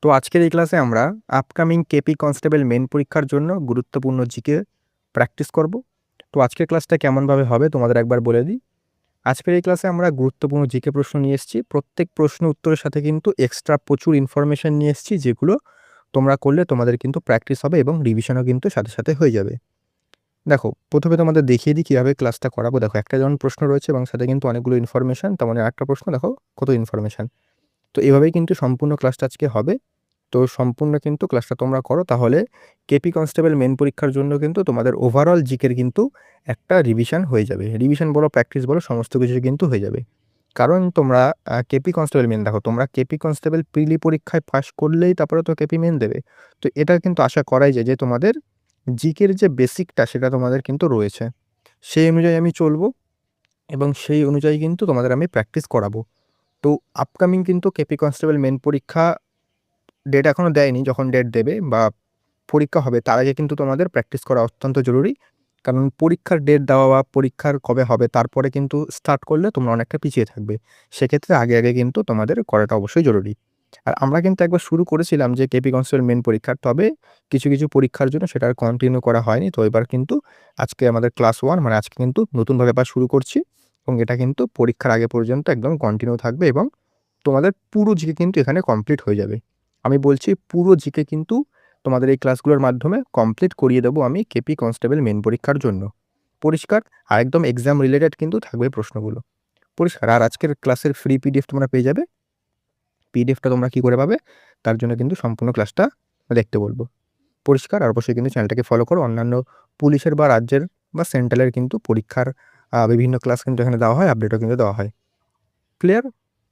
তো আজকের এই ক্লাসে আমরা আপকামিং কেপি কনস্টেবল মেন পরীক্ষার জন্য গুরুত্বপূর্ণ জিকে প্র্যাকটিস করব। তো আজকের ক্লাসটা কেমনভাবে হবে তোমাদের একবার বলে দিই। আজকের এই ক্লাসে আমরা গুরুত্বপূর্ণ জিকে প্রশ্ন নিয়ে এসেছি। প্রত্যেক প্রশ্ন উত্তরের সাথে কিন্তু এক্সট্রা প্রচুর ইনফরমেশন নিয়ে এসেছি, যেগুলো তোমরা করলে তোমাদের কিন্তু প্র্যাকটিস হবে এবং রিভিশনও কিন্তু সাথে সাথে হয়ে যাবে। দেখো, প্রথমে তোমাদের দেখিয়ে দিই কীভাবে ক্লাসটা করাবো। দেখো, একটা যেমন প্রশ্ন রয়েছে এবং সাথে কিন্তু অনেকগুলো ইনফরমেশন, তেমন একটা প্রশ্ন দেখো কত ইনফরমেশন। তো এভাবেই কিন্তু সম্পূর্ণ ক্লাসটা আজকে হবে। তো সম্পূর্ণ কিন্তু ক্লাসটা তোমরা করো, তাহলে কেপি কনস্টেবল মেন পরীক্ষার জন্য কিন্তু তোমাদের ওভারঅল জিকের কিন্তু একটা রিভিশন হয়ে যাবে। রিভিশন বলো, প্র্যাকটিস বলো, সমস্ত কিছু কিন্তু হয়ে যাবে। কারণ তোমরা কেপি কনস্টেবল মেন, দেখো তোমরা কেপি কনস্টেবল প্রিলি পরীক্ষায় পাস করলেই তারপরে তো কেপি মেন দেবে। তো এটা কিন্তু আশা করাই যায় যে তোমাদের জিকের যে বেসিকটা সেটা তোমাদের কিন্তু রয়েছে। সেই অনুযায়ী আমি চলবো এবং সেই অনুযায়ী কিন্তু তোমাদের আমি প্র্যাকটিস করাবো। তো আপকামিং কিন্তু কেপি কনস্টেবল মেন পরীক্ষা ডেট এখনও দেয়নি। যখন ডেট দেবে বা পরীক্ষা হবে তার আগে কিন্তু তোমাদের প্র্যাকটিস করা অত্যন্ত জরুরি। কারণ পরীক্ষার ডেট দেওয়া বা পরীক্ষার কবে হবে তারপরে কিন্তু স্টার্ট করলে তোমরা অনেকটা পিছিয়ে থাকবে। সেক্ষেত্রে আগে আগে কিন্তু তোমাদের করাটা অবশ্যই জরুরি। আর আমরা কিন্তু একবার শুরু করেছিলাম যে কেপি কনস্টেবল মেন পরীক্ষার, তবে কিছু কিছু পরীক্ষার জন্য সেটা আর কন্টিনিউ করা হয়নি। তো এবার কিন্তু আজকে আমাদের ক্লাস 1, মানে আজকে কিন্তু নতুনভাবে আবার শুরু করছি এবং এটা কিন্তু পরীক্ষার আগে পর্যন্ত একদম কন্টিনিউ থাকবে এবং তোমাদের পুরো জিকে কিন্তু এখানে কমপ্লিট হয়ে যাবে। আমি বলছি পুরো জিকে কিন্তু তোমাদের এই ক্লাসগুলোর মাধ্যমে কমপ্লিট করিয়ে দেবো আমি কেপি কনস্টেবল মেন পরীক্ষার জন্য। পরিষ্কার? আর একদম এক্সাম রিলেটেড কিন্তু থাকবে প্রশ্নগুলো। পরিষ্কার? আর আজকের ক্লাসের ফ্রি পিডিএফ তোমরা পেয়ে যাবে। পিডিএফটা তোমরা কী করে পাবে তার জন্য কিন্তু সম্পূর্ণ ক্লাসটা দেখতে বলবো। পরিষ্কার? আর অবশ্যই কিন্তু চ্যানেলটাকে ফলো করো। অন্যান্য পুলিশের বা রাজ্যের বা সেন্ট্রালের কিন্তু পরীক্ষার বিভিন্ন ক্লাস কিন্তু এখানে দেওয়া হয়, আপডেটও কিন্তু দেওয়া হয়। ক্লিয়ার?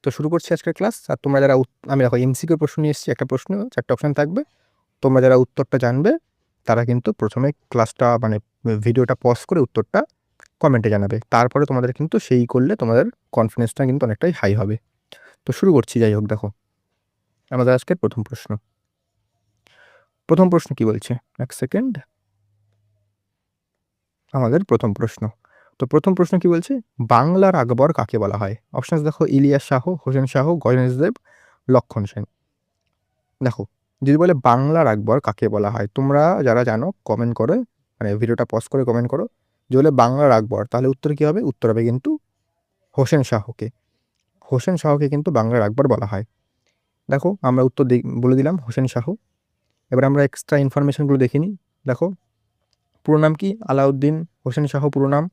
তো শুরু করছি আজকের ক্লাস। আর তোমরা যারা আমি দেখো এমসিকিউ প্রশ্ন নিয়ে এসেছি, একটা প্রশ্ন 4টে অপশান থাকবে। তোমরা যারা উত্তরটা জানবে তারা কিন্তু প্রথমে ক্লাসটা মানে ভিডিওটা পজ করে উত্তরটা কমেন্টে জানাবে। তারপরে তোমাদের কিন্তু সেই করলে তোমাদের কনফিডেন্সটা কিন্তু অনেকটাই হাই হবে। তো শুরু করছি। যাই হোক, দেখো আমাদের আজকের প্রথম প্রশ্ন। প্রথম প্রশ্ন কি বলছে? এক সেকেন্ড। আমাদের প্রথম প্রশ্ন। তো প্রথম প্রশ্ন কি বলছে? বাংলার আকবর কাকে বলা হয়? অপশানস দেখো, ইলিয়াস শাহ, হোসেন শাহ, গণেশদেব, লক্ষণ সেন। দেখো, যদি বলে বাংলার আকবর কাকে বলা হয়, তোমরা যারা জানো কমেন্ট করে, মানে ভিডিওটা পজ করে কমেন্ট করো। যদি বলে বাংলার আকবর, তাহলে উত্তর কী হবে? উত্তর হবে কিন্তু হোসেন শাহকে। হোসেন শাহকে কিন্তু বাংলার আকবর বলা হয়। দেখো, আমরা উত্তর বলে দিলাম হোসেন শাহ। এবার আমরা এক্সট্রা ইনফরমেশনগুলো দেখে নিই। দেখো, পুরো নাম কি? আলাউদ্দিন হোসেন শাহ পুরো নাম।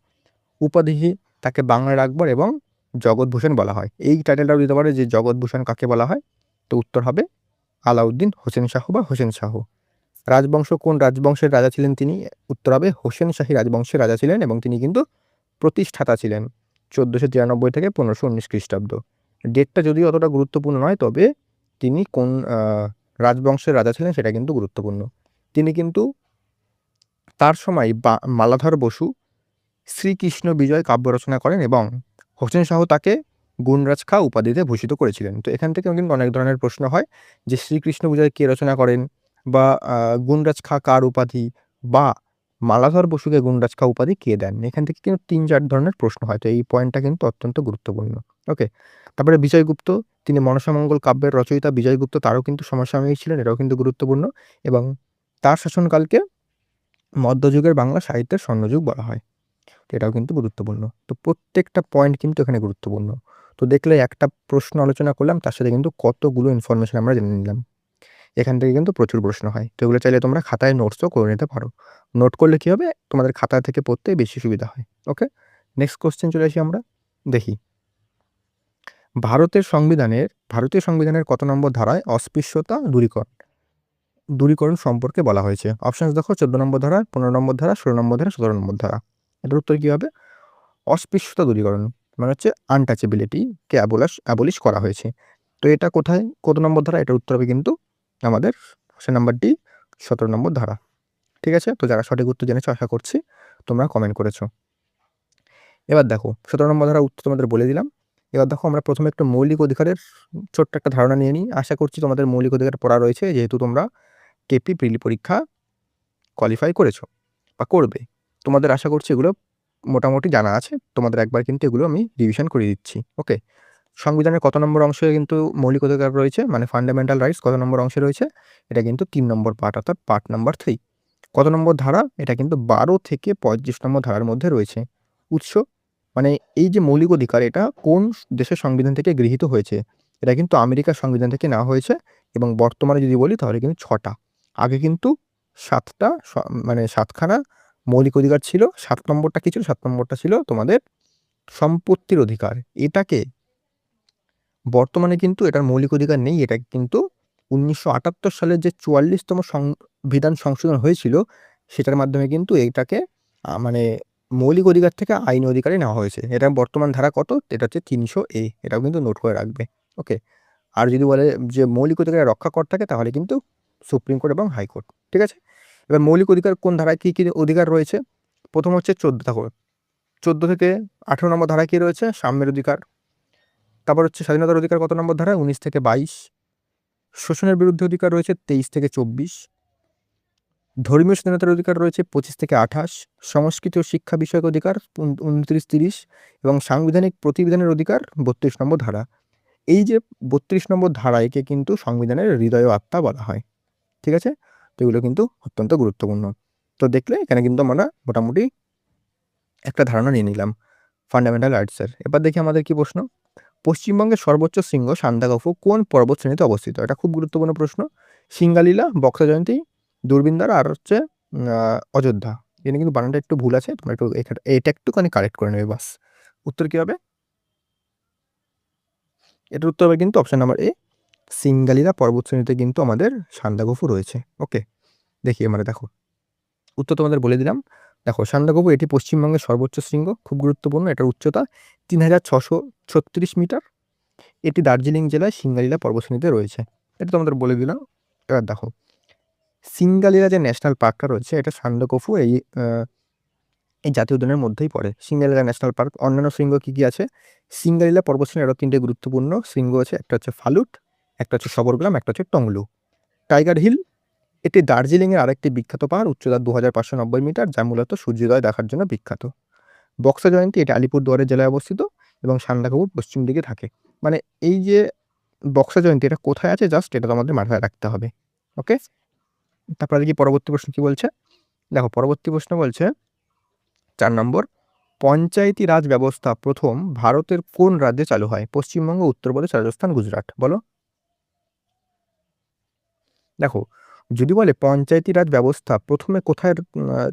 উপাধি তাকে বাংলার আকবর এবং জগৎভূষণ বলা হয়। এই টাইটেলটাও দিতে পারে যে জগৎভূষণ কাকে বলা হয়। তো উত্তর হবে আলাউদ্দিন হোসেন শাহ বা হোসেন শাহ। রাজবংশ কোন রাজবংশের রাজা ছিলেন তিনি? উত্তর হবে হোসেন শাহী রাজবংশের রাজা ছিলেন এবং তিনি কিন্তু প্রতিষ্ঠাতা ছিলেন 1493 থেকে 1519 খ্রিস্টাব্দ। ডেটটা যদিও অতটা গুরুত্বপূর্ণ নয়, তবে তিনি কোন রাজবংশের রাজা ছিলেন সেটা কিন্তু গুরুত্বপূর্ণ। তিনি কিন্তু তার সময় মালাধর বসু শ্রীকৃষ্ণ বিজয় কাব্য রচনা করেন এবং হোসেন শাহ তাকে গুণরাজ খাঁ উপাধিতে ভূষিত করেছিলেন। তো এখান থেকেও কিন্তু অনেক ধরনের প্রশ্ন হয় যে শ্রীকৃষ্ণ বিজয় কে রচনা করেন, বা গুণরাজ খাঁ কার উপাধি, বা মালাধর বসুকে গুণরাজ খাঁ উপাধি কে দেন। এখান থেকে কিন্তু 3-4 ধরনের প্রশ্ন হয়। তো এই পয়েন্টটা কিন্তু অত্যন্ত গুরুত্বপূর্ণ। ওকে, তারপরে বিজয়গুপ্ত, তিনি মনসামঙ্গল কাব্যের রচয়িতা বিজয়গুপ্ত, তারও কিন্তু সমসাময়িক ছিলেন, এটাও কিন্তু গুরুত্বপূর্ণ। এবং তার শাসনকালকে মধ্যযুগের বাংলা সাহিত্যের স্বর্ণযুগ বলা হয়। এটাও কিন্তু গুরুত্বপূর্ণ। তো প্রত্যেকটা পয়েন্ট কিন্তু এখানে গুরুত্বপূর্ণ। তো দেখলে একটা প্রশ্ন আলোচনা করলাম, তার সাথে কিন্তু কতগুলো ইনফরমেশন আমরা জেনে নিলাম। এখান থেকে কিন্তু প্রচুর প্রশ্ন হয়। তো এগুলো চাইলে তোমরা খাতায় নোটসও করে নিতে পারো। নোট করলে কী হবে? তোমাদের খাতা থেকে পড়তে বেশি সুবিধা হয়। ওকে, নেক্সট কোশ্চেন চলে আসি আমরা। দেখি, ভারতীয় সংবিধানের কত নম্বর ধারায় অস্পৃশ্যতা দূরীকরণ সম্পর্কে বলা হয়েছে? অপশানস দেখো, 14 নম্বর ধারা, 15 নম্বর ধারা, 16 নম্বর ধারা, 17 নম্বর ধারা। এটার উত্তর কী হবে? অস্পৃশ্যতা দূরীকরণ মানে হচ্ছে আনটাচেবিলিটিকে অ্যাবলিশ করা হয়েছে। তো এটা কোথায়, কত নম্বর ধারা? এটার উত্তর হবে কিন্তু আমাদের অপশন নাম্বার ডি, 17 নম্বর ধারা। ঠিক আছে? তো যারা সঠিক উত্তর জেনেছো আশা করছি তোমরা কমেন্ট করেছো। এবার দেখো, 17 নম্বর ধারা উত্তর তোমাদের বলে দিলাম। এবার দেখো, আমরা প্রথমে একটু মৌলিক অধিকারের ছোট্ট একটা ধারণা নিয়ে নিই। আশা করছি তোমাদের মৌলিক অধিকার পড়া রয়েছে, যেহেতু তোমরা কেপি প্রিলি পরীক্ষা কোয়ালিফাই করেছো বা করবে। তোমাদের আশা করছি এগুলো মোটামুটি জানা আছে। তোমাদের একবার কিন্তু এগুলো আমি রিভিশন করিয়ে দিচ্ছি। ওকে, সংবিধানের কত নম্বর অংশে কিন্তু মৌলিক অধিকার রয়েছে, মানে ফান্ডামেন্টাল রাইটস কত নম্বর অংশে রয়েছে? এটা কিন্তু 3 নম্বর পার্ট, অর্থাৎ পার্ট নাম্বার 3। কত নম্বর ধারা? এটা কিন্তু 12 থেকে 35 নম্বর ধারার মধ্যে রয়েছে। উৎস, মানে এই যে মৌলিক অধিকার এটা কোন দেশের সংবিধান থেকে গৃহীত হয়েছে? এটা কিন্তু আমেরিকার সংবিধান থেকে নেওয়া হয়েছে এবং বর্তমানে যদি বলি তাহলে কিন্তু 6টা। আগে কিন্তু 7টা মানে 7খানা মৌলিক অধিকার ছিল। 7 নম্বরটা কি ছিল? 7 নম্বরটা ছিল তোমাদের সম্পত্তির অধিকার। এটাকে বর্তমানে কিন্তু এটার মৌলিক অধিকার নেই। এটা কিন্তু 1978 সালের যে 44তম সংবিধান সংশোধন হয়েছিল সেটার মাধ্যমে কিন্তু এটাকে মানে মৌলিক অধিকার থেকে আইনি অধিকারে নেওয়া হয়েছে। এটা বর্তমান ধারা কত? এটা হচ্ছে 300A। এটাও কিন্তু নোট করে রাখবে। ওকে। আর যদি বলে যে মৌলিক অধিকারের রক্ষাকর্তা থাকে তাহলে কিন্তু সুপ্রিম কোর্ট এবং হাইকোর্ট। ঠিক আছে? এবার মৌলিক অধিকার কোন ধারায় কী কী অধিকার রয়েছে? প্রথম হচ্ছে 14 থেকে 18 নম্বর ধারায় কী রয়েছে? সাম্যের অধিকার। তারপর হচ্ছে স্বাধীনতার অধিকার কত নম্বর ধারায়? 19 থেকে 22। শোষণের বিরুদ্ধে অধিকার রয়েছে 23 থেকে 24। ধর্মীয় স্বাধীনতার অধিকার রয়েছে 25 থেকে 28। সংস্কৃতি ও শিক্ষা বিষয়ক অধিকার 29-30 এবং সাংবিধানিক প্রতিবিধানের অধিকার 32 নম্বর ধারা। এই যে 32 নম্বর ধারা একে কিন্তু সংবিধানের হৃদয় ও আত্মা বলা হয়। ঠিক আছে? তো এগুলো কিন্তু অত্যন্ত গুরুত্বপূর্ণ। তো দেখলে এখানে কিন্তু আমরা মোটামুটি একটা ধারণা নিয়ে নিলাম ফান্ডামেন্টাল রাইটসের। এবার দেখি আমাদের কি প্রশ্ন। পশ্চিমবঙ্গের সর্বোচ্চ শৃঙ্গ সান্দাকফু কোন পর্বত শ্রেণীতে অবস্থিত? এটা খুব গুরুত্বপূর্ণ প্রশ্ন। সিঙ্গালীলা, বক্সা জয়ন্তী, দূরবীনদ্বার আর হচ্ছে অযোধ্যা। এখানে কিন্তু বানানটা একটু ভুল আছে, তোমরা একটু এটা একটুখানি কারেক্ট করে নেবে বাস। উত্তর কী হবে? এটার উত্তর হবে কিন্তু অপশন নাম্বার এ, সিঙ্গালীলা পর্বত শ্রেণীতে কিন্তু আমাদের সান্দাকফু রয়েছে। ওকে, দেখি আমরা দেখো উত্তর তোমাদের বলে দিলাম। দেখো সান্দাকফু এটি পশ্চিমবঙ্গের সর্বোচ্চ শৃঙ্গ, খুব গুরুত্বপূর্ণ। এটার উচ্চতা 3636 মিটার। এটি দার্জিলিং জেলায় সিঙ্গালীলা পর্বতশ্রেণীতে রয়েছে। এটা তোমাদের বলে দিলাম। এবার দেখো সিঙ্গালীলা যে ন্যাশনাল পার্কটা রয়েছে এটা সান্দাকফু এই জাতীয় উদ্যানের মধ্যেই পড়ে। Singalila national park. অন্যান্য শৃঙ্গ কী কী আছে? সিঙ্গালীলা পর্বতশ্রেণীর আরও 3টে গুরুত্বপূর্ণ শৃঙ্গ আছে। একটা হচ্ছে ফালুট, একটা হচ্ছে সবরগ্রাম, একটা হচ্ছে টংলু। টাইগার হিল এটি দার্জিলিংয়ের আরেকটি বিখ্যাত পাহাড়, উচ্চতা 2590 মিটার, যা মূলত সূর্যোদয় দেখার জন্য বিখ্যাত। বক্সা জয়ন্তী এটি আলিপুরদুয়ারের জেলায় অবস্থিত এবং সান্দাকফুর পশ্চিম দিকে থাকে। মানে এই যে বক্সা জয়ন্তী এটা কোথায় আছে জাস্ট এটা তোমাদের মাথায় রাখতে হবে। ওকে, তারপরে দেখি পরবর্তী প্রশ্ন কী বলছে। দেখো পরবর্তী প্রশ্ন বলছে 4 নম্বর, পঞ্চায়েতি রাজ ব্যবস্থা প্রথম ভারতের কোন রাজ্যে চালু হয়? পশ্চিমবঙ্গ, উত্তরপ্রদেশ, রাজস্থান, গুজরাট। বলো। দেখো যদি বলে পঞ্চায়েতি রাজ ব্যবস্থা প্রথমে কোথায়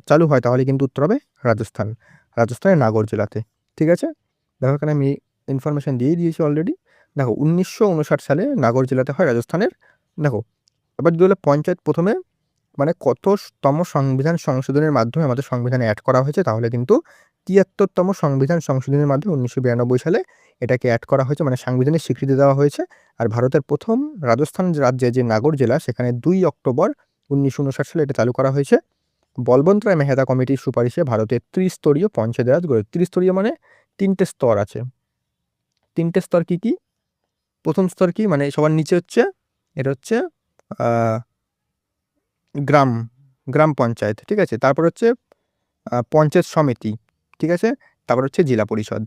চালু হয় তাহলে কিন্তু উত্তর হবে রাজস্থান। রাজস্থানের নাগর জেলাতে। ঠিক আছে? দেখো এখানে আমি ইনফরমেশান দিয়ে দিয়েছি অলরেডি। দেখো 1959 সালে নাগর জেলাতে হয় রাজস্থানের। দেখো এবার যদি বলে পঞ্চায়েত প্রথমে মানে কততম সংবিধান সংশোধনের মাধ্যমে আমাদের সংবিধানে অ্যাড করা হয়েছে তাহলে কিন্তু 73তম সংবিধান সংশোধনের মাধ্যমে 1992 সালে এটাকে অ্যাড করা হয়েছে, মানে সাংবিধানিক স্বীকৃতি দেওয়া হয়েছে। আর ভারতের প্রথম রাজস্থান রাজ্যে যে নাগর জেলা সেখানে 2 অক্টোবর 1959 সালে এটা চালু করা হয়েছে। বলবন্ত রায় মেহতা কমিটির সুপারিশে ভারতের ত্রিস্তরীয় পঞ্চায়েত রাজ গড়ে। ত্রিস্তরীয় মানে 3টে স্তর আছে। 3টে স্তর কী কী? প্রথম স্তর কি, মানে সবার নিচে হচ্ছে এটা হচ্ছে গ্রাম পঞ্চায়েত। ঠিক আছে? তারপর হচ্ছে পঞ্চায়েত সমিতি। ঠিক আছে? তারপর হচ্ছে জেলা পরিষদ।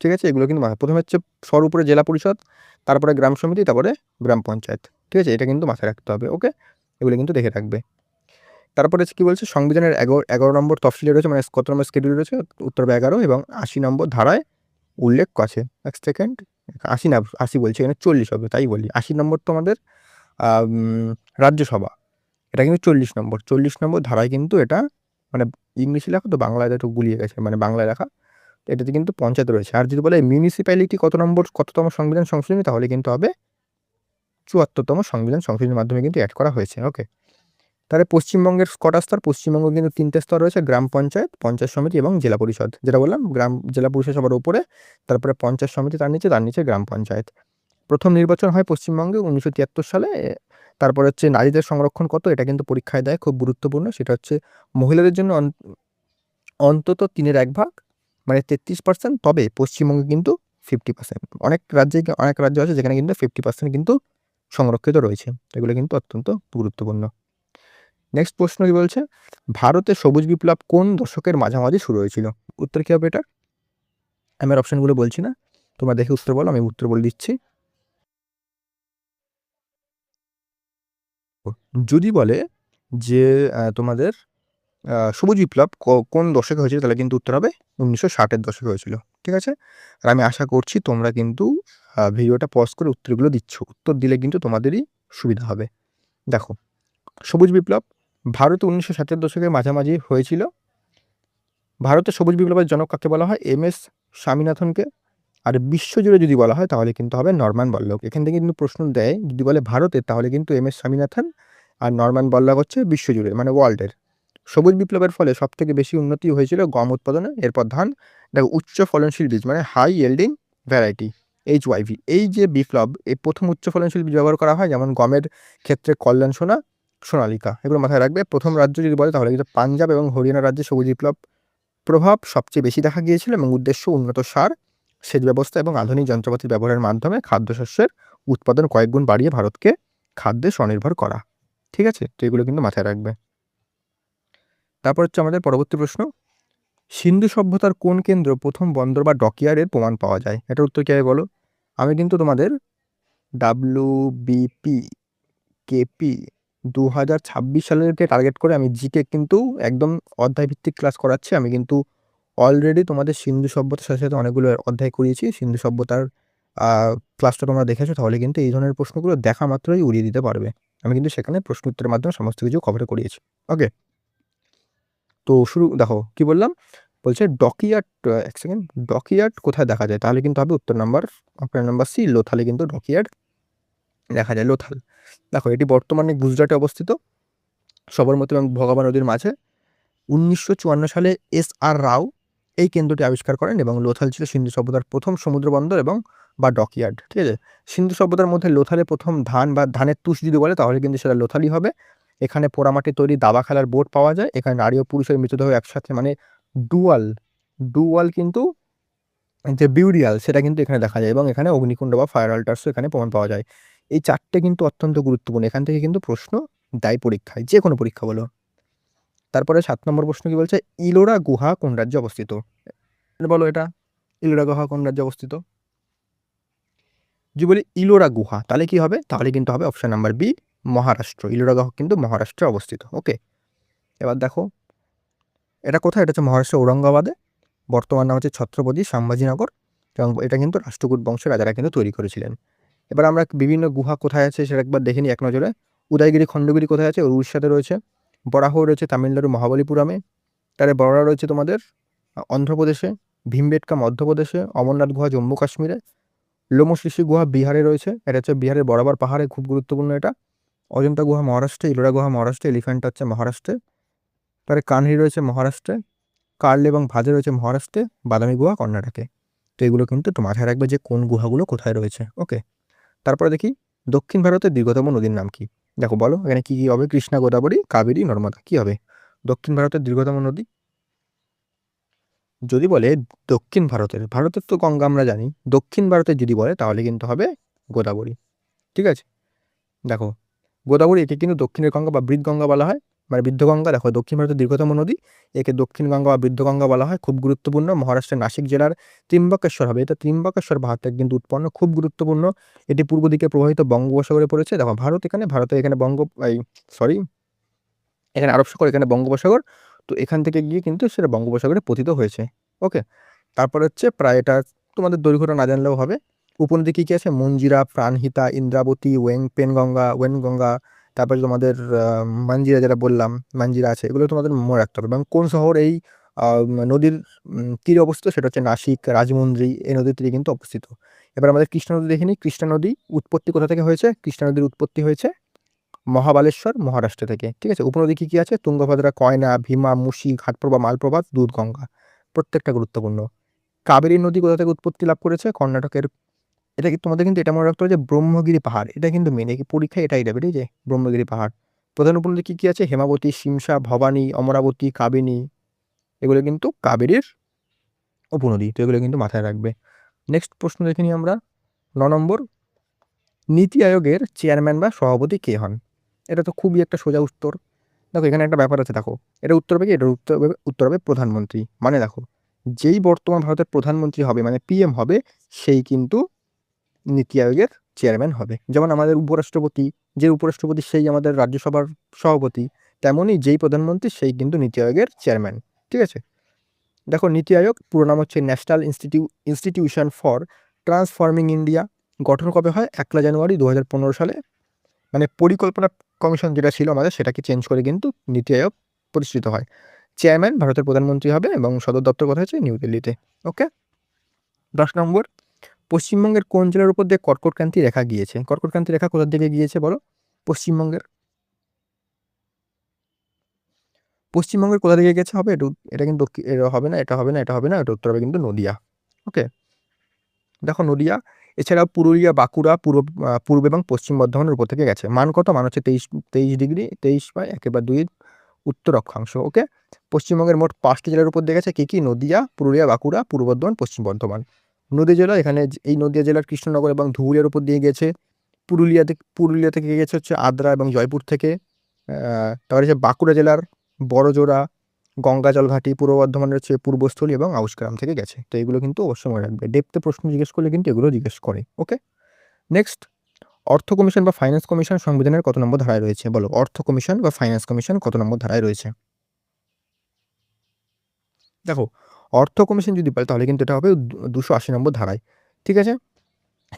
ঠিক আছে? এগুলো কিন্তু প্রথমে হচ্ছে সর্বোপরে জেলা পরিষদ, তারপরে গ্রাম সমিতি, তারপরে গ্রাম পঞ্চায়েত। ঠিক আছে? এটা কিন্তু মাথায় রাখতে হবে। ওকে, এগুলো কিন্তু দেখে রাখবে। তারপরে কী বলছে, সংবিধানের 11 নম্বর তফসিলে রয়েছে, মানে কত নম্বর শিডিউল রয়েছে? উত্তর হবে 11 এবং 80 নম্বর ধারায় উল্লেখ আছে। এক সেকেন্ড, 80 না 80 বলছি, এখানে 40 হবে, তাই বলি। 80 নম্বর তো আমাদের রাজ্যসভা, এটা কিন্তু 40 নম্বর। 40 নম্বর ধারায় কিন্তু এটা, মানে ইংলিশে লেখা তো বাংলায় একটু গুলিয়ে গেছে, মানে বাংলায় লেখা। এটাতে কিন্তু পঞ্চায়েত রয়েছে। আর যদি বলে মিউনিসিপ্যালিটি কততম সংবিধান সংশোধনী তাহলে কিন্তু হবে 74তম সংবিধান সংশোধনীর মাধ্যমে কিন্তু অ্যাড করা হয়েছে। ওকে, তাহলে পশ্চিমবঙ্গের কটা স্তর? পশ্চিমবঙ্গ কিন্তু 3টে স্তর রয়েছে, গ্রাম পঞ্চায়েত, পঞ্চায়েত সমিতি এবং জেলা পরিষদ। যেটা বললাম জেলা পরিষদ সবার উপরে, তারপরে পঞ্চায়েত সমিতি তার নিচে গ্রাম পঞ্চায়েত। প্রথম নির্বাচন হয় পশ্চিমবঙ্গে 1973 সালে। তারপর হচ্ছে নারীদের সংরক্ষণ কত, এটা কিন্তু পরীক্ষায় দেয়, খুব গুরুত্বপূর্ণ। সেটা হচ্ছে মহিলাদের জন্য অন্তত 3/1 ভাগ, মানে 33%। তবে পশ্চিমবঙ্গে কিন্তু 50%। অনেক রাজ্য আছে যেখানে কিন্তু 50% কিন্তু সংরক্ষিত রয়েছে। এগুলো কিন্তু অত্যন্ত গুরুত্বপূর্ণ। নেক্সট প্রশ্ন কি বলছে, ভারতে সবুজ বিপ্লব কোন দশকের মাঝামাঝি শুরু হয়েছিল? উত্তর কী হবে এটা? আমি আর অপশানগুলো বলছি না, তোমরা দেখে উত্তর বলো, আমি উত্তর বলে দিচ্ছি। যদি বলে যে তোমাদের সবুজ বিপ্লব কোন দশকে হয়েছিল, তাহলে কিন্তু উত্তর হবে 1960-এর দশকে হয়েছিল। ঠিক আছে? আর আমি আশা করছি তোমরা কিন্তু ভিডিওটা পজ করে উত্তরগুলো দিচ্ছ। উত্তর দিলে কিন্তু তোমাদেরই সুবিধা হবে। দেখো, সবুজ বিপ্লব ভারতে 1960-এর দশকের মাঝামাঝি হয়েছিল। ভারতের সবুজ বিপ্লবের জনক কাকে বলা হয়? এম.এস. স্বামীনাথনকে। আর বিশ্বজুড়ে যদি বলা হয় তাহলে কিন্তু হবে নরম্যান বল্লভ। এখান থেকে কিন্তু প্রশ্ন দেয়, যদি বলে ভারতের তাহলে কিন্তু এম.এস. স্বামীনাথন, আর নরম্যান বল্লভ হচ্ছে বিশ্বজুড়ে, মানে ওয়ার্ল্ডের। সবুজ বিপ্লবের ফলে সবথেকে বেশি উন্নতি হয়েছিল গম উৎপাদনে, এরপর ধান। দেখো, উচ্চ ফলনশীল বীজ মানে হাই ইয়েল্ডিং ভ্যারাইটি, HYV। এই যে বিপ্লব, এই প্রথম উচ্চ ফলনশীল বীজ ব্যবহার করা হয়, যেমন গমের ক্ষেত্রে কল্যাণ সোনা, সোনালিকা, এগুলো মাথায় রাখবে। প্রথম রাজ্য যদি বলে তাহলে কিন্তু পাঞ্জাব এবং হরিয়ানা রাজ্যে সবুজ বিপ্লব প্রভাব সবচেয়ে বেশি দেখা গিয়েছিল, এবং উদ্দেশ্য উন্নত সার, সেচ ব্যবস্থা এবং আধুনিক যন্ত্রপাতির ব্যবহারের মাধ্যমে খাদ্যশস্যের উৎপাদন কয়েক গুণ বাড়িয়ে ভারতকে খাদ্যে স্বনির্ভর করা। ঠিক আছে? তো এগুলো কিন্তু মাথায় রাখবে। তারপর হচ্ছে আমাদের পরবর্তী প্রশ্ন, সিন্ধু সভ্যতার কোন কেন্দ্র প্রথম বন্দর বা ডকইয়ার্ডের প্রমাণ পাওয়া যায়? এটার উত্তর কী হবে বলো? আমি কিন্তু তোমাদের WBP KP 2026 সালেরকে টার্গেট করে আমি জিকে কিন্তু একদম অধ্যায়ভিত্তিক ক্লাস করাচ্ছি। আমি কিন্তু অলরেডি তোমাদের সিন্ধু সভ্যতার সাথে সাথে অনেকগুলো অধ্যায় করিয়েছি। সিন্ধু সভ্যতার ক্লাসটা তোমরা দেখেছো, তাহলে কিন্তু এই ধরনের প্রশ্নগুলো দেখা মাত্রই উড়িয়ে দিতে পারবে। আমি কিন্তু সেখানে প্রশ্ন উত্তরের মাধ্যমে সমস্ত কিছু কভার করিয়েছি। ওকে, তো শুরু দেখো কি বললাম, বলছে ডকইয়ার্ড। এক সেকেন্ড, ডকইয়ার্ড কোথায় দেখা যায়? তাহলে কিন্তু হবে উত্তর নাম্বার, অপশন নাম্বার সি, লোথালে কিন্তু ডকইয়ার্ড দেখা যায়। লোথাল, দেখো এটি বর্তমানে গুজরাটে অবস্থিত, সবরমতী এবং ভগবান নদীর মাঝে। 1954 সালে SR রাও এই কেন্দ্রটি আবিষ্কার করেন, এবং লোথাল ছিল সিন্ধু সভ্যতার প্রথম সমুদ্র বন্দর এবং বা ডকইয়ার্ড। ঠিক আছে? সিন্ধু সভ্যতার মধ্যে লোথালে প্রথম ধান বা ধানের তুষ যদি বলে তাহলে কিন্তু সেটা লোথালই হবে। এখানে পোড়ামাটি তৈরি দাবা খেলার বোর্ড পাওয়া যায়। এখানে নারী ও পুরুষের মৃতদেহ একসাথে, মানে ডুয়াল ডুয়াল কিন্তু যে বিউরিয়াল সেটা কিন্তু এখানে দেখা যায়, এবং এখানে অগ্নিকুণ্ড বা ফায়ার অল্টার্সও এখানে প্রমাণ পাওয়া যায়। এই চারটে কিন্তু অত্যন্ত গুরুত্বপূর্ণ, এখান থেকে কিন্তু প্রশ্ন দেয় পরীক্ষায়, যে কোনো পরীক্ষা বলো। তারপরে 7 নম্বর প্রশ্ন কি বলছে, ইলোরা গুহা কোন রাজ্যে অবস্থিত? বলো এটা, ইলোরা গুহা কোন রাজ্যে অবস্থিত? যদি বলি ইলোরা গুহা তাহলে কি হবে? তাহলে কিন্তু হবে option number B, Maharashtra. Ellora গুহা কিন্তু মহারাষ্ট্রে অবস্থিত। ওকে, এবার দেখো এটা কোথায়? এটা হচ্ছে মহারাষ্ট্রের ঔরঙ্গাবাদে। বর্তমান নাম হচ্ছে ছত্রপতি সম্ভাজিনগর, এবং এটা কিন্তু রাষ্ট্রকূট বংশের রাজারা কিন্তু তৈরি করেছিলেন। এবার আমরা বিভিন্ন গুহা কোথায় আছে সেটা একবার দেখে নিই এক নজরে। উদয়গিরি খণ্ডগিরি কোথায় আছে? উড়িষ্যাতে রয়েছে। বরাহ রয়েছে তামিলনাড়ু মহাবলীপুরমে। তারে বড়রা রয়েছে তোমাদের অন্ধ্রপ্রদেশে। ভীমবেটকা মধ্যপ্রদেশে। অমরনাথ গুহা জম্মু কাশ্মীরে। লোমশিশি গুহা বিহারে রয়েছে, এটা হচ্ছে বিহারের বরাবর পাহাড়ে, খুব গুরুত্বপূর্ণ এটা। অজন্তা গুহা মহারাষ্ট্রে। ইলোরা গুহা মহারাষ্ট্রে। এলিফ্যান্ট হচ্ছে মহারাষ্ট্রে। তারে কানহি রয়েছে মহারাষ্ট্রে। কার্ল এবং ভাজে রয়েছে মহারাষ্ট্রে। বাদামি গুহা কর্ণাটকে। তো এগুলো কিন্তু একটু মাথায় রাখবে যে কোন গুহাগুলো কোথায় রয়েছে। ওকে, তারপরে দেখি দক্ষিণ ভারতের দীর্ঘতম নদীর নাম কি? দেখো বলো এখানে কি কি হবে? কৃষ্ণা, গোদাবরী, কাবেরী, নর্মদা, কি হবে দক্ষিণ ভারতের দীর্ঘতম নদী? যদি বলে দক্ষিণ ভারতের, ভারতের তো গঙ্গা আমরা জানি, দক্ষিণ ভারতের যদি বলে তাহলে কিন্তু হবে গোদাবরী। ঠিক আছে? দেখো, গোদাবরী একে কিন্তু দক্ষিণের গঙ্গা বা বৃদ্ধগঙ্গা বলা হয়, মানে বৃদ্ধগঙ্গা। দেখো, দক্ষিণ ভারতের দীর্ঘতম নদী, একে দক্ষিণ গঙ্গা বা বৃদ্ধগঙ্গা বলা হয়। খুব গুরুত্বপূর্ণ, মহারাষ্ট্রের নাসিক জেলার ত্রিম্বকেশ্বর হবে এটা। ত্রিম্বকেশ্বর পাহাড় থেকে কিন্তু উৎপন্ন, খুব গুরুত্বপূর্ণ। এটি পূর্ব দিকে প্রবাহিত বঙ্গোপসাগরে পড়েছে। দেখো ভারত এখানে, ভারতে এখানে এখানে আরব সাগর, এখানে বঙ্গোপসাগর। তো এখান থেকে গিয়ে কিন্তু সেটা বঙ্গোপসাগরে পতিত হয়েছে। ওকে, তারপর হচ্ছে প্রায় এটা তোমাদের দৈর্ঘ্যটা না জানলেও হবে। উপনদী কী কী আছে? মঞ্জিরা, প্রাণহিতা, ইন্দ্রাবতী, ওয়েনগঙ্গা। তারপরে তোমাদের মাঞ্জিরা, যেটা বললাম মাঞ্জিরা আছে, এগুলো তোমাদের মনে রাখতে হবে। এবং কোন শহর এই নদীর তীরে অবস্থিত? সেটা হচ্ছে নাসিক, রাজমুন্দ্রি, এই নদীর তীরে কিন্তু অবস্থিত। এবার আমাদের কৃষ্ণা নদী দেখে নিই। কৃষ্ণা নদী উৎপত্তি কোথা থেকে হয়েছে? কৃষ্ণা নদীর উৎপত্তি হয়েছে মহাবালেশ্বর, মহারাষ্ট্র থেকে। ঠিক আছে? উপনদী কী কী আছে? তুঙ্গভদ্রা, কয়না, ভীমা, মুশি, ঘাটপ্রভা, মালপ্রভা, দুধগঙ্গা, প্রত্যেকটা গুরুত্বপূর্ণ। কাবেরী নদী কোথা থেকে উৎপত্তি লাভ করেছে? কর্ণাটকের। এটা কি তোমাদের কিন্তু এটা মনে রাখতে হবে যে ব্রহ্মগিরি পাহাড়, এটা কিন্তু মেন, এই পরীক্ষায় এটাই দেবে, ঠিক আছে? ব্রহ্মগিরি পাহাড়। প্রধান উপনদী কী কী আছে? হেমাবতী, শিমশা, ভবানী, অমরাবতী, কাবিনী, এগুলো কিন্তু কাবেরীর উপনদী। তো এগুলো কিন্তু মাথায় রাখবে। নেক্সট প্রশ্ন দেখে নিই আমরা, 9 নম্বর, নীতি আয়োগের চেয়ারম্যান বা সভাপতি কে হন? এটা তো খুবই একটা সোজা উত্তর। দেখো এখানে একটা ব্যাপার আছে, দেখো এটা উত্তর হবে কি? এটার উত্তর হবে প্রধানমন্ত্রী। মানে দেখো, যেই বর্তমান ভারতের প্রধানমন্ত্রী হবে মানে পিএম হবে সেই কিন্তু নীতি আয়োগের চেয়ারম্যান হবে। যেমন আমাদের উপরাষ্ট্রপতি, যে উপরাষ্ট্রপতি সেই আমাদের রাজ্যসভার সভাপতি, তেমনই যেই প্রধানমন্ত্রী সেই কিন্তু নীতি আয়োগের চেয়ারম্যান। ঠিক আছে, দেখো নীতি আয়োগ পুরো নাম হচ্ছে national institution for transforming India. গঠন কবে হয়? 1 জানুয়ারি 2015 সালে। মানে পরিকল্পনা কমিশন যেটা ছিল আমাদের সেটাকে চেঞ্জ করে কিন্তু নীতি আয়োগ প্রতিষ্ঠিত হয়। চেয়ারম্যান ভারতের প্রধানমন্ত্রী হবে এবং সদর দপ্তর কোথায় হচ্ছে? নিউ দিল্লিতে। ওকে, 10 নম্বর, পশ্চিমবঙ্গের কোন জেলার উপর দিয়ে কর্কটক্রান্তি রেখা গিয়েছে? কর্কটক্রান্তি রেখা কোথার দিকে গিয়েছে বলো? পশ্চিমবঙ্গের কোথা দিকে গেছে? হবে এটা কিন্তু এটা হবে না, এটা হবে না, এটা হবে না, এটা উত্তর হবে কিন্তু নদিয়া। ওকে, দেখো নদিয়া, এছাড়াও পুরুলিয়া, বাঁকুড়া, পূর্ব এবং পশ্চিম বর্ধমানের উপর থেকে গেছে। মান কত? মান হচ্ছে 23 ডিগ্রি 23/1/2 উত্তর অক্ষাংশ। ওকে, পশ্চিমবঙ্গের মোট 5টি জেলার উপর দিয়ে গেছে। কি? নদিয়া, পুরুলিয়া, বাঁকুড়া, পূর্ব বর্ধমান, পশ্চিম বর্ধমান। নদী জেলা, এখানে এই নদিয়া জেলার কৃষ্ণনগর এবং ধুবুলিয়ার উপর দিয়ে গেছে। পুরুলিয়া থেকে গেছে হচ্ছে আদ্রা এবং জয়পুর থেকে। তারপরে হচ্ছে বাঁকুড়া জেলার বড়জোড়া, গঙ্গাজল ঘাটি, পূর্ব বর্ধমানের হচ্ছে পূর্বস্থলী এবং আউশগ্রাম থেকে গেছে। তো এগুলো কিন্তু অবশ্যই মনে রাখবে, ডেপথে প্রশ্ন জিজ্ঞেস করলে কিন্তু এগুলো জিজ্ঞেস করে। ওকে, নেক্সট, অর্থ কমিশন বা ফাইন্যান্স কমিশন সংবিধানের কত নম্বর ধারায় রয়েছে? বলো, অর্থ কমিশন বা ফাইন্যান্স কমিশন কত নম্বর ধারায় রয়েছে? দেখো, অর্থ কমিশন যদি বলে তাহলে কিন্তু এটা হবে 280 নম্বর ধারায়। ঠিক আছে,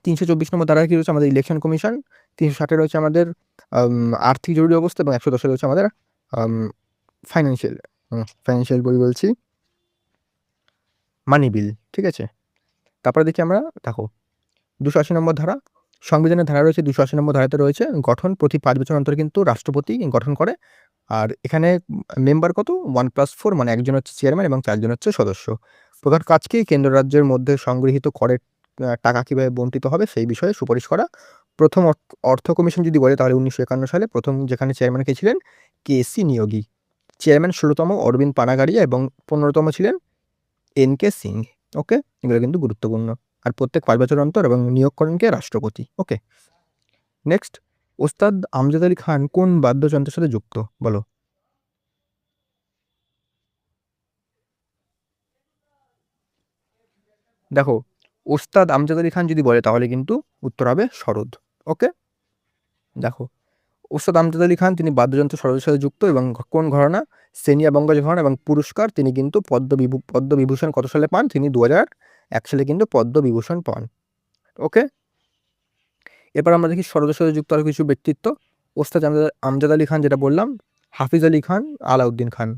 324 নম্বর ধারায় কি রয়েছে? আমাদের ইলেকশন কমিশন। 360 রয়েছে আমাদের আর্থিক জরুরি অবস্থা এবং 110 রয়েছে আমাদের ফাইন্যান্সিয়াল ফাইন্যান্সিয়াল বই বলছি, মানি বিল। ঠিক আছে, তারপরে দেখি আমরা, দেখো 280 নম্বর ধারা, সংবিধানের ধারা রয়েছে 280 নম্বর ধারাতে রয়েছে গঠন প্রতি 5 বছর অন্তর কিন্তু রাষ্ট্রপতি গঠন করে। আর এখানে মেম্বার কত? 1+4, মানে একজন হচ্ছে চেয়ারম্যান এবং 4 জন হচ্ছে সদস্য। প্রধান কাজ কি? কেন্দ্র রাজ্যের মধ্যে সংগৃহীত করের টাকা কিভাবে বন্টিত হবে সেই বিষয়ে সুপারিশ করা। প্রথম অর্থ কমিশন যদি বলে তাহলে 1951 সালে প্রথম, যেখানে চেয়ারম্যান কে ছিলেন? কেসি নিয়োগী। চেয়ারম্যান 16তম অরবিন্দ পানাগারিয়া এবং 15তম ছিলেন এন.কে. সিং। ওকে, এগুলো কিন্তু গুরুত্বপূর্ণ। আর প্রত্যেক 5 বছর অন্তর এবং নিয়োগ করেন কে? রাষ্ট্রপতি। ওকে, নেক্সট, ওস্তাদ আমজাদ আলী খান কোন বাদ্যযন্ত্রের সাথে যুক্ত? বলো, দেখো ওস্তাদ আমজাদ আলী খান যদি বলে তাহলে কিন্তু উত্তর হবে সরোদ। ওকে, দেখো ওস্তাদ আমজাদ আলী খান তিনি বাদ্যযন্ত্র সরোদের সাথে যুক্ত এবং কোন ঘরানা? সেনিয়া বঙ্গজ ঘরানা। এবং পুরস্কার তিনি কিন্তু পদ্মবিভূষণ কত সালে পান? তিনি 2001 সালে কিন্তু পদ্মবিভূষণ পান। ওকে, এরপর আমরা দেখি সরোদের সাথে যুক্ত আরও কিছু ব্যক্তিত্ব। ওস্তাদ আমজাদ আলী খান যেটা বললাম, হাফিজ আলী খান, আলাউদ্দিন খান।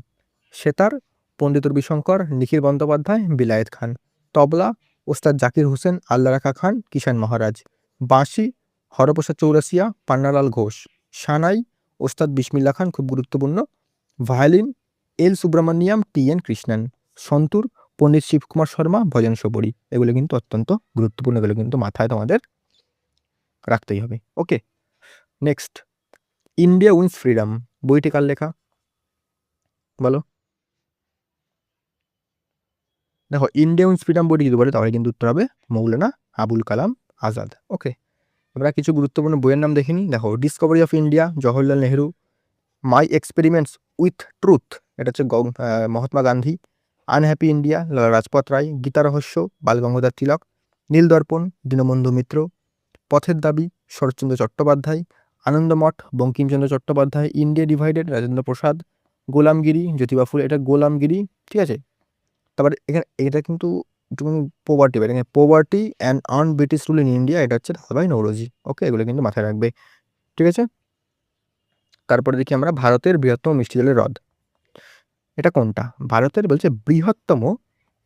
সেতার, পণ্ডিত রবিশঙ্কর, নিখিল বন্দ্যোপাধ্যায়, বিলায়েত খান। তবলা, ওস্তাদ জাকির হোসেন, আল্লাহ রাখা খান, কিষান মহারাজ। বাঁশি, হরপ্রসাদ চৌরাসিয়া, পান্নালাল ঘোষ। সানাই, ওস্তাদ বিসমিল্লা খান, খুব গুরুত্বপূর্ণ। ভায়োলিন, এল সুব্রমণিয়াম, টি.এন. কৃষ্ণন। সন্তুর, পণ্ডিত শিবকুমার শর্মা, ভজন সবরী। এগুলো কিন্তু অত্যন্ত গুরুত্বপূর্ণ, এগুলো কিন্তু মাথায় তোমাদের রাখতেই হবে। ওকে, নেক্সট, ইন্ডিয়া উইন্স ফ্রিডম বইটি কার লেখা? বলো, দেখো ইন্ডিয়া উইন্স ফ্রিডম বইটি যদি বলে তাহলে কিন্তু উত্তর হবে মৌলানা আবুল কালাম আজাদ। ওকে, আমরা কিছু গুরুত্বপূর্ণ বইয়ের নাম দেখে নিই। দেখো, Discovery of India, Jawaharlal Nehru. My experiments with truth, এটা হচ্ছে মহাত্মা গান্ধী। আনহ্যাপি ইন্ডিয়া, লালা রাজপথ রায়। গীতা রহস্য, বাল গঙ্গাধর তিলক। নীলদর্পণ, দীনবন্ধু মিত্র। পথের দাবি, শরৎচন্দ্র চট্টোপাধ্যায়। আনন্দমঠ, বঙ্কিমচন্দ্র চট্টোপাধ্যায়। India divided, Rajendra Prasad. গোলামগিরি, জ্যোতিবা ফুলে। এটা গোলামগিরি। ঠিক আছে, তারপরে এখানে এটা কিন্তু তুমি পোভার্টি, এখানে poverty and earn British rule in India, এটা হচ্ছে দাদাভাই নৌরোজি। ওকে, এগুলো কিন্তু মাথায় রাখবে। ঠিক আছে, তারপরে দেখি আমরা ভারতের বৃহত্তম মিষ্টি জলের হ্রদ, এটা কোনটা? ভারতের বলছে বৃহত্তম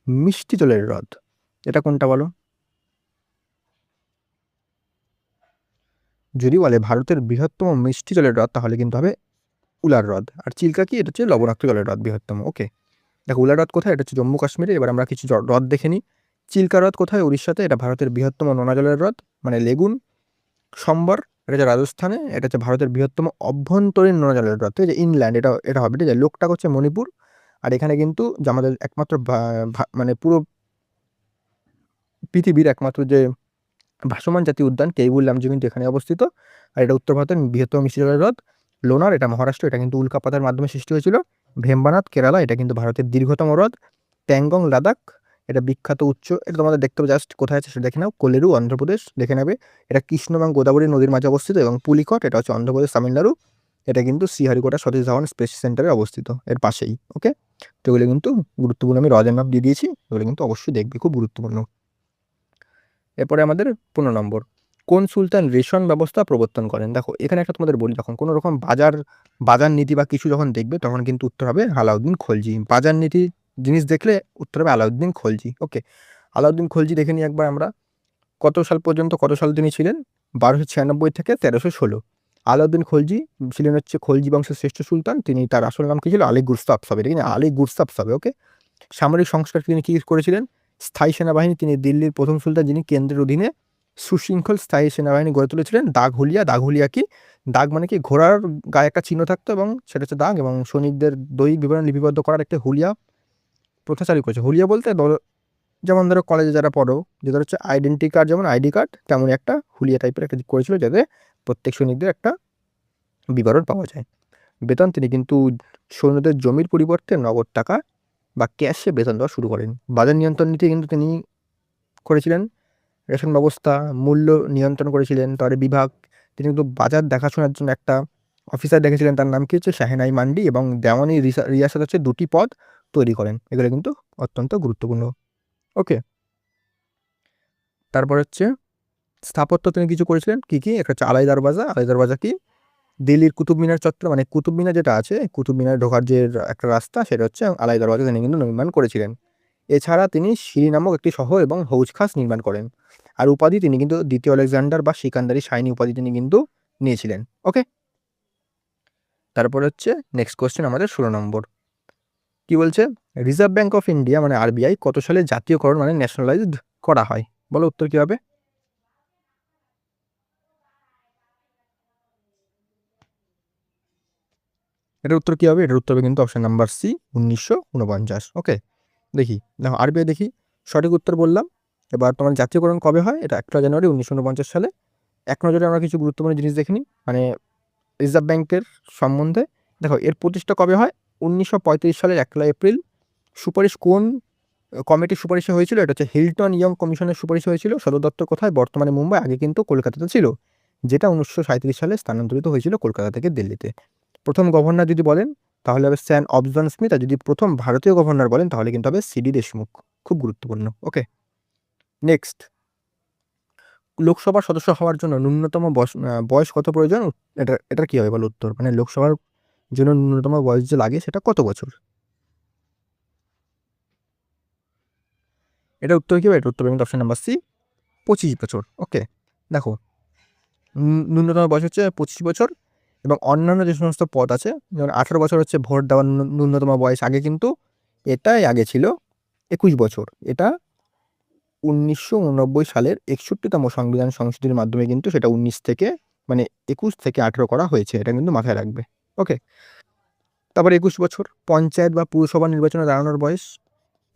মিষ্টি জলের হ্রদ, এটা কোনটা বলো? যদি বলে ভারতের বৃহত্তম মিষ্টি জলের হ্রদ তাহলে কিন্তু হবে উলার হ্রদ। আর চিল্কা কি? এটা হচ্ছে লবণাক্ত জলের হ্রদ বৃহত্তম। ওকে, দেখো উলার হ্রদ কোথায়? এটা হচ্ছে জম্মু কাশ্মীরে। এবার আমরা কিছু হ্রদ দেখে নিই। চিল্কা হ্রদ কোথায়? উড়িষ্যাতে। এটা ভারতের বৃহত্তম নোনা জলের হ্রদ, মানে লেগুন। সম্বর, এটা হচ্ছে রাজস্থানে। এটা হচ্ছে ভারতের বৃহত্তম অভ্যন্তরীণ নোনা জলের হ্রদ। ঠিক আছে, ইনল্যান্ড, এটা হবে। ঠিক আছে, লোকটাক হচ্ছে মণিপুর। আর এখানে কিন্তু যে আমাদের একমাত্র মানে পুরো পৃথিবীর একমাত্র যে ভাসমান জাতীয় উদ্যান কেইবুল লামজু কিন্তু এখানে অবস্থিত। আর এটা উত্তর ভারতের বৃহত্তম মিষ্টি জলের হ্রদ। লোনার, এটা মহারাষ্ট্র, এটা কিন্তু উল্কাপাতের মাধ্যমে সৃষ্টি হয়েছিল। ভেম্বানাথ, কেরালা, এটা কিন্তু ভারতের দীর্ঘতম হ্রদ। প্যাংগং, লাদাখ, এটা বিখ্যাত উৎস। এটা তোমাদের দেখতে হবে, জাস্ট কোথায় আছে সেটা দেখে নাও। কোলেরু অন্ধ্রপ্রদেশ দেখে নেবে। এটা কৃষ্ণ এবং গোদাবরী নদীর মাঝে অবস্থিত। এবং পুলিকট এটা হচ্ছে অন্ধ্রপ্রদেশ তামিলনাড়ু। এটা কিন্তু শ্রীহরিকোটা সতীশ ধাওয়ান স্পেস সেন্টারে অবস্থিত, এর পাশেই। ওকে, তো এগুলো কিন্তু গুরুত্বপূর্ণ। আমি রজের ম্যাপ দিয়ে দিয়েছি, এগুলো কিন্তু অবশ্যই দেখবে, খুব গুরুত্বপূর্ণ। এরপরে আমাদের 15 নম্বর, কোন সুলতান রেশন ব্যবস্থা প্রবর্তন করেন? দেখো এখানে একটা তোমাদের বলি, যখন কোনো রকম বাজার নীতি বা কিছু যখন দেখবে তখন কিন্তু উত্তর হবে আলাউদ্দিন খলজি। বাজার নীতি জিনিস দেখলে উত্তর হবে আলাউদ্দিন খলজি। ওকে, আলাউদ্দিন খলজি দেখে নিই একবার আমরা। কত সাল পর্যন্ত, কত সাল তিনি ছিলেন? 1296 থেকে 1316। আলাউদ্দিন খলজি ছিলেন হচ্ছে খলজি বংশের শ্রেষ্ঠ সুলতান। তিনি, তার আসল নাম কি ছিল? আলী গুরসাপ সাবে। ঠিক আছে, আলী গুরসাপ সাবে। ওকে, সামরিক সংস্কার তিনি কি করেছিলেন? স্থায়ী সেনাবাহিনী, তিনি দিল্লির প্রথম সুলতান যিনি কেন্দ্রের অধীনে সুশৃঙ্খল স্থায়ী সেনাবাহিনী গড়ে তুলেছিলেন। দাগ হুলিয়া কি? দাগ মানে কি? ঘোড়ার গায়ে একটা চিহ্ন থাকতো এবং সেটা হচ্ছে দাগ, এবং সৈনিকদের দৈহিক বিবরণ লিপিবদ্ধ করার একটা হুলিয়া প্রথা চালু করেছে। হুলিয়া বলতে যেমন ধরো কলেজে যারা পড়ো, যেটা হচ্ছে আইডেন্টি কার্ড, যেমন আইডি কার্ড, তেমনই একটা হুলিয়া টাইপের একটা করেছিল, যাতে প্রত্যেক সৈনিকদের একটা বিবরণ পাওয়া যায়। বেতন, তিনি কিন্তু সৈন্যদের জমির পরিবর্তে নগদ টাকা বা ক্যাশে বেতন দেওয়া শুরু করেন। বাজার নিয়ন্ত্রণ নীতি কিন্তু তিনি করেছিলেন। রেশন ব্যবস্থা, মূল্য নিয়ন্ত্রণ করেছিলেন। তার বিভাগ, তিনি কিন্তু বাজার দেখাশোনার জন্য একটা অফিসার দেখেছিলেন, তার নাম কি হচ্ছে শাহেনাই মান্ডি। এবং দেওয়ানি রিয়াসত হচ্ছে 2টি পদ তৈরি করেন। এগুলো কিন্তু অত্যন্ত গুরুত্বপূর্ণ। ওকে, তারপর হচ্ছে স্থাপত্য তিনি কিছু করেছিলেন। কি কি? একটা হচ্ছে আলাই দরওয়াজা। আলাই দরওয়াজা কি? দিল্লির কুতুব মিনার চত্বর, মানে কুতুব মিনার যেটা আছে, কুতুব মিনার ঢোকার যে একটা রাস্তা, সেটা হচ্ছে আলাই দরওয়াজা তিনি কিন্তু নির্মাণ করেছিলেন। এছাড়া তিনি সিরি নামক একটি শহর এবং হৌজ খাস নির্মাণ করেন। আর উপাধি, তিনি কিন্তু দ্বিতীয় আলেকজান্ডার বা সিকান্দারি শাইনি উপাধি তিনি কিন্তু নিয়েছিলেন। ওকে, তারপর হচ্ছে নেক্সট কোয়েশ্চেন আমাদের 16 নম্বর, কি বলছে? রিজার্ভ ব্যাঙ্ক অফ ইন্ডিয়া মানে আরবিআই কত সালে জাতীয়করণ মানে ন্যাশনালাইজড করা হয়? বলো উত্তর কি হবে? এটার উত্তর কি হবে? এটার উত্তর হবে কিন্তু অপশন নাম্বার সি, 1949। ওকে, দেখি, দেখো আরবিআই দেখি, সঠিক উত্তর বললাম। এবার তোমার জাতীয়করণ কবে হয়? এটা 1 জানুয়ারি 1949 সালে। এক নজরে আমরা কিছু গুরুত্বপূর্ণ জিনিস দেখে নিই, মানে রিজার্ভ ব্যাংকের সম্বন্ধে। দেখো এর প্রতিষ্ঠা কবে হয়? 1935 সালের 1 এপ্রিল। সুপারিশ কোন কমিটির সুপারিশে হয়েছিল? এটা হচ্ছে হিল্টন ইয়ং কমিশনের সুপারিশে হয়েছিল। সদর দপ্তর কোথায়? বর্তমানে মুম্বাই, আগে কিন্তু কলকাতাতে ছিল, যেটা 1937 সালে স্থানান্তরিত হয়েছিল কলকাতা থেকে দিল্লিতে। প্রথম গভর্নর যদি বলেন তাহলে হবে স্যার অবজন স্মিথ, আর যদি প্রথম ভারতীয় গভর্নর বলেন তাহলে কিন্তু হবে সিডি দেশমুখ। খুব গুরুত্বপূর্ণ। ওকে, নেক্সট, লোকসভার সদস্য হওয়ার জন্য ন্যূনতম বয়স কত প্রয়োজন? এটার কি হবে বলো উত্তর? মানে লোকসভার জন্য ন্যূনতম বয়স যে লাগে সেটা কত বছর? এটা উত্তর কি হবে? এটা উত্তর হবে অপশন নাম্বার সি, 25 বছর। ওকে, দেখো ন্যূনতম বয়স হচ্ছে 25 বছর। এবং অন্যান্য যে সমস্ত পদ আছে, যেমন 18 বছর হচ্ছে ভোট দেওয়ার ন্যূনতম বয়স। আগে কিন্তু এটাই আগে ছিল 21 বছর। এটা 1989 সালের 61তম সংবিধান সংশোধনীর মাধ্যমে কিন্তু সেটা 19 থেকে, মানে 21 থেকে 18 করা হয়েছে। এটা কিন্তু মাথায় রাখবে। ওকে, তারপর 21 বছর পঞ্চায়েত বা পুরসভা নির্বাচনে দাঁড়ানোর বয়স।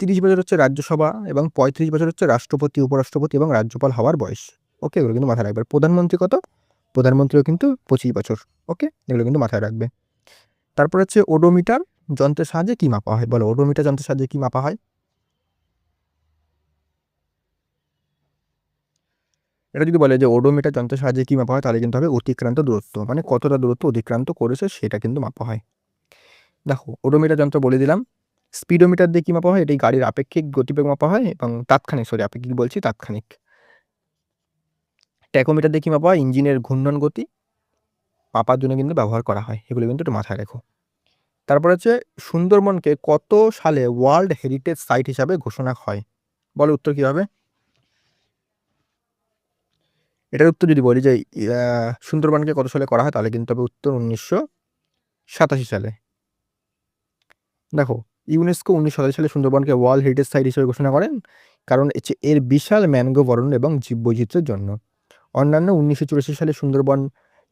30 বছর হচ্ছে রাজ্যসভা, এবং 35 বছর হচ্ছে রাষ্ট্রপতি, উপরাষ্ট্রপতি এবং রাজ্যপাল হওয়ার বয়স। ওকে, এগুলো কিন্তু মাথায় রাখবে। প্রধানমন্ত্রী কত? প্রধানমন্ত্রীও কিন্তু 25 বছর। ওকে, এগুলো কিন্তু মাথায় রাখবে। তারপর হচ্ছে ওডোমিটার যন্ত্রের সাহায্যে কি মাপা হয়? বলো ওডোমিটার যন্ত্রের সাহায্যে কি মাপা হয়? এটা যদি বলে যে ওডোমিটার যন্ত্রের সাহায্যে কি মাপা হয়, তাহলে কিন্তু হবে অতিক্রান্ত দূরত্ব, মানে কতটা দূরত্ব অতিক্রান্ত করেছে সেটা কিন্তু মাপা হয়। দেখো ওডোমিটার যন্ত্র বলে দিলাম। স্পিডোমিটার দিয়ে কি মাপা হয়? এটি গাড়ির আপেক্ষিক গতিবেগ মাপা হয়, এবং আপেক্ষিক বলছি, তাৎক্ষণিক। ট্যাকোমিটার দিয়ে কি মাপা হয়? ইঞ্জিনের ঘূর্ণন গতি মাপার জন্য কিন্তু ব্যবহার করা হয়। এগুলো কিন্তু একটু মাথায় রেখো। তারপর হচ্ছে সুন্দরবনকে কত সালে ওয়ার্ল্ড হেরিটেজ সাইট হিসাবে ঘোষণা হয়? বলো উত্তর কি হবে? এটার উত্তর যদি বলি যে সুন্দরবনকে কত সালে করা হয়, তাহলে কিন্তু হবে উত্তর 1987 সালে। দেখো ইউনেস্কো 1987 সালে সুন্দরবনকে ওয়ার্ল্ড হেরিটেজ সাইট হিসেবে ঘোষণা করেন, কারণ হচ্ছে এর বিশাল ম্যানগ্রোভ অরণ্য এবং জীববৈচিত্র্যের জন্য। অন্যান্য 1984 সালে সুন্দরবন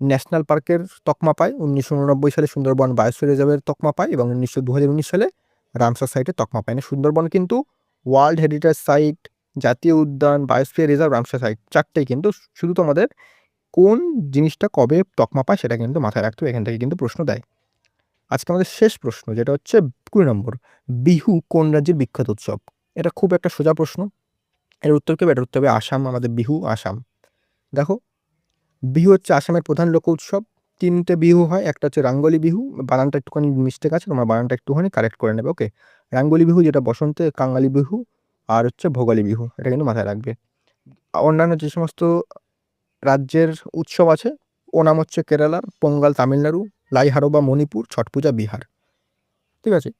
ন্যাশনাল পার্কের তকমা পায়, 1989 সালে সুন্দরবন বায়োস্ফিয়ার রিজার্ভের তকমা পায়, এবং 2019 সালে রামসার সাইটের তকমা পায়। না সুন্দরবন কিন্তু ওয়ার্ল্ড হেরিটেজ সাইট, জাতীয় উদ্যান, বায়োস্ফিয়ার রিজার্ভ, রামসার সাইট, চারটেই কিন্তু। শুধু তোমাদের কোন জিনিসটা কবে তকমা পায় সেটা কিন্তু মাথায় রাখতে হবে, এখান থেকে কিন্তু প্রশ্ন দেয়। আজকে আমাদের শেষ প্রশ্ন, যেটা হচ্ছে 20 নম্বর, বিহু কোন রাজ্যের বিখ্যাত উৎসব? এটা খুব একটা সোজা প্রশ্ন। এর উত্তর কি হবে? এটার উত্তর হবে আসাম, আমাদের বিহু আসাম। দেখো, বিহু হচ্ছে আসামের প্রধান লোক উৎসব। 3টে বিহু হয়, একটা হচ্ছে রাঙ্গলি বিহু, বানানটা একটুখানি মিস্টেক আছে, তোমরা বানানটা একটুখানি কারেক্ট করে নেবে, ওকে? রাঙ্গলি বিহু যেটা বসন্তে, কাঙালি বিহু, আর হচ্ছে ভোগালী বিহু, এটা কিন্তু মাথায় রাখবে। অন্যান্য যে সমস্ত রাজ্যের উৎসব আছে, ওনাম হচ্ছে কেরালার, পোঙ্গাল তামিলনাড়ু, লাইহারোবা মণিপুর, ছট পূজা বিহার, ঠিক আছে?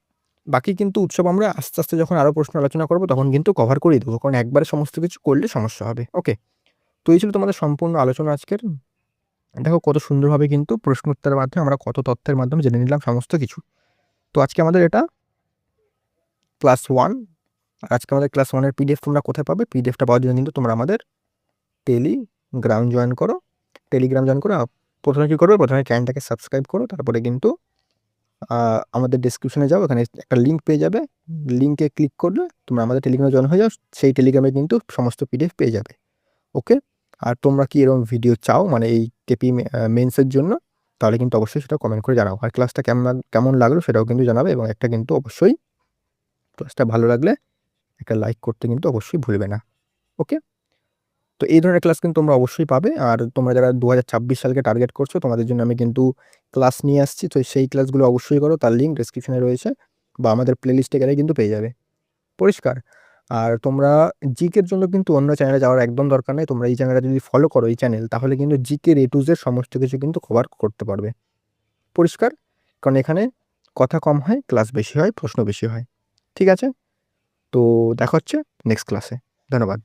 বাকি কিন্তু উৎসব আমরা আস্তে আস্তে যখন আরও প্রশ্ন আলোচনা করবো তখন কিন্তু কভার করেই দেবো, কারণ একবারে সমস্ত কিছু করলে সমস্যা হবে, ওকে? তো এই ছিল তোমাদের সম্পূর্ণ আলোচনা আজকের। দেখো কত সুন্দরভাবে কিন্তু প্রশ্ন উত্তরের মাধ্যমে আমরা কত তথ্যের মাধ্যমে জেনে নিলাম সমস্ত কিছু। তো আজকে আমাদের এটা ক্লাস 1। আর আজকে আমাদের ক্লাস 1-এর পিডিএফ তোমরা কোথায় পাবে? পিডিএফটা পাওয়ার জন্য কিন্তু তোমরা আমাদের টেলিগ্রাম জয়েন করো। প্রথমে কী করবে? প্রথমে চ্যানেলটাকে সাবস্ক্রাইব করো, তারপরে কিন্তু আমাদের ডেসক্রিপশনে যাও, এখানে একটা লিঙ্ক পেয়ে যাবে। লিঙ্কে ক্লিক করলে তোমরা আমাদের টেলিগ্রামে জয়েন হয়ে যাও, সেই টেলিগ্রামে কিন্তু সমস্ত পিডিএফ পেয়ে যাবে, ওকে? আর তোমরা কি এরকম ভিডিও চাও, মানে এই কেপি মেন্সের জন্য, তাহলে কিন্তু অবশ্যই সেটা কমেন্ট করে জানাও। আর ক্লাসটা কেমন লাগলো সেটাও কিন্তু জানাবে, এবং একটা কিন্তু অবশ্যই ক্লাসটা ভালো লাগলে একটা লাইক করতে কিন্তু অবশ্যই ভুলবে না, ওকে? তো এই ধরনের ক্লাস কিন্তু তোমরা অবশ্যই পাবে। আর তোমরা যারা 2026 সালকে টার্গেট করছো, তোমাদের জন্য আমি কিন্তু ক্লাস নিয়ে আসছি, তো সেই ক্লাসগুলো অবশ্যই করো, তার লিঙ্ক ডেসক্রিপশনে রয়েছে, বা আমাদের প্লেলিস্টে গেলে কিন্তু পেয়ে যাবে, পরিষ্কার? আর তোমরা জিকের জন্য কিন্তু অন্য চ্যানেলে যাওয়ার একদম দরকার নেই। তোমরা এই চ্যানেলটা যদি ফলো করো, এই চ্যানেল, তাহলে কিন্তু জিকের A to Z সমস্ত কিছু কিন্তু কভার করতে পারবে, পরিষ্কার? কারণ এখানে কথা কম হয়, ক্লাস বেশি হয়, প্রশ্ন বেশি হয়, ঠিক আছে? তো দেখা হচ্ছে নেক্সট ক্লাসে। ধন্যবাদ।